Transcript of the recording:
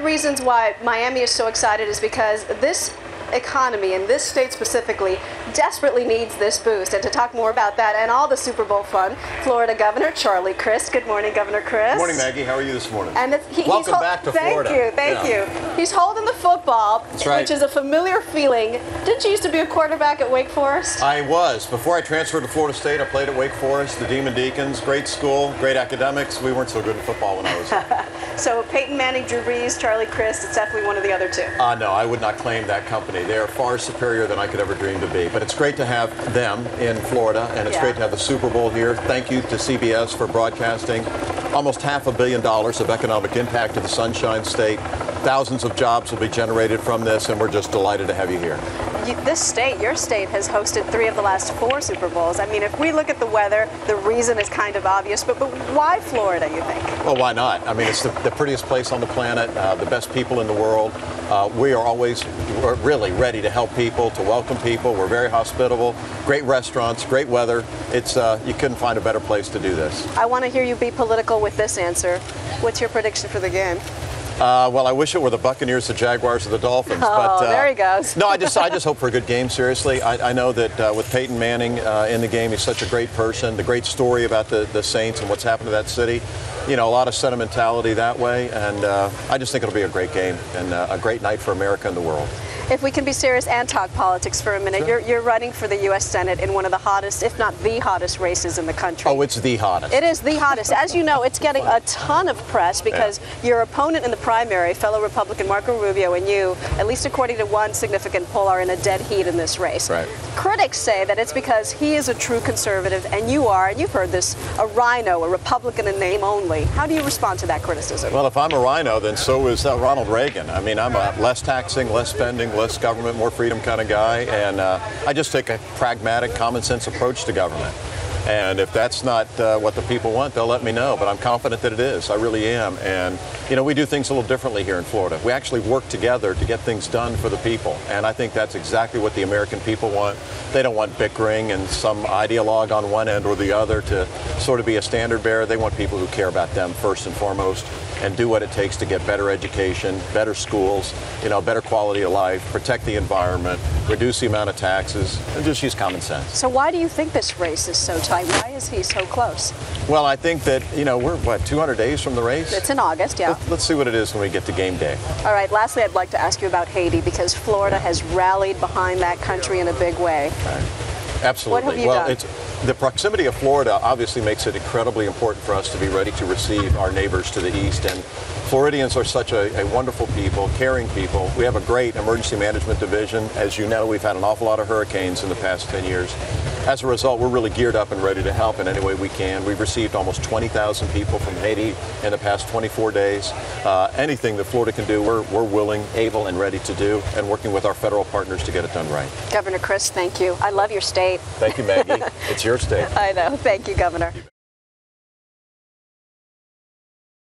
reasons why Miami is so excited is because this economy, and this state specifically, desperately needs this boost. And to talk more about that and all the Super Bowl fun, Florida Governor Charlie Crist. Good morning, Governor Crist. Good morning, Maggie. How are you this morning? And welcome back to Florida. Thank you. He's holding the football, right. which is a familiar feeling. Didn't you used to be a quarterback at Wake Forest? I was. Before I transferred to Florida State, I played at Wake Forest, the Demon Deacons. Great school, great academics. We weren't so good at football when I was there. So Peyton Manning, Drew Brees, Charlie Crist, it's definitely one of the other two. No, I would not claim that company. They are far superior than I could ever dream to be. But it's great to have them in Florida, and it's great to have the Super Bowl here. Thank you to CBS for broadcasting. Almost $500 million of economic impact to the Sunshine State. Thousands of jobs will be generated from this, and we're just delighted to have you here. This state, your state, has hosted 3 of the last 4 Super Bowls. I mean, if we look at the weather, the reason is kind of obvious, but why Florida, you think? Well, why not? I mean, it's the prettiest place on the planet, the best people in the world. We are always really ready to help people, to welcome people. We're very hospitable, great restaurants, great weather. It's you couldn't find a better place to do this. I want to hear you be political with this answer. What's your prediction for the game? Well, I wish it were the Buccaneers, the Jaguars, or the Dolphins. Oh, but, there he goes. No, I just hope for a good game, seriously. I know that with Peyton Manning in the game, he's such a great person. The great story about the Saints and what's happened to that city. You know, a lot of sentimentality that way. And I just think it'll be a great game and a great night for America and the world. If we can be serious and talk politics for a minute, sure. You're running for the U.S. Senate in one of the hottest, if not the hottest, races in the country. Oh, it's the hottest. It is the hottest. As you know, it's getting a ton of press because your opponent in the primary, fellow Republican Marco Rubio, and you, at least according to one significant poll, are in a dead heat in this race. Right. Critics say that it's because he is a true conservative, and you are, and you've heard this, a rhino, a Republican in name only. How do you respond to that criticism? Well, if I'm a rhino, then so is Ronald Reagan. I mean, I'm a less taxing, less spending, less government, more freedom kind of guy, and I just take a pragmatic, common sense approach to government. And if that's not what the people want, they'll let me know, but I'm confident that it is. I really am. And, you know, we do things a little differently here in Florida. We actually work together to get things done for the people, and I think that's exactly what the American people want. They don't want bickering and some ideologue on one end or the other to sort of be a standard bearer. They want people who care about them first and foremost and do what it takes to get better education, better schools, you know, better quality of life, protect the environment, reduce the amount of taxes, and just use common sense. So why do you think this race is so tight? Why is he so close? Well, I think that, you know, we're, 200 days from the race? It's in August, yeah. Let's see what it is when we get to game day. All right, lastly, I'd like to ask you about Haiti, because Florida has rallied behind that country in a big way. Right. Absolutely. What have you done? The proximity of Florida obviously makes it incredibly important for us to be ready to receive our neighbors to the east. And Floridians are such a wonderful people, caring people. We have a great emergency management division. As you know, we've had an awful lot of hurricanes in the past 10 years. As a result, we're really geared up and ready to help in any way we can. We've received almost 20,000 people from Haiti in the past 24 days. Anything that Florida can do, we're willing, able, and ready to do, and working with our federal partners to get it done right. Governor Crist, thank you. I love your state. Thank you, Maggie. It's your state. I know. Thank you, Governor.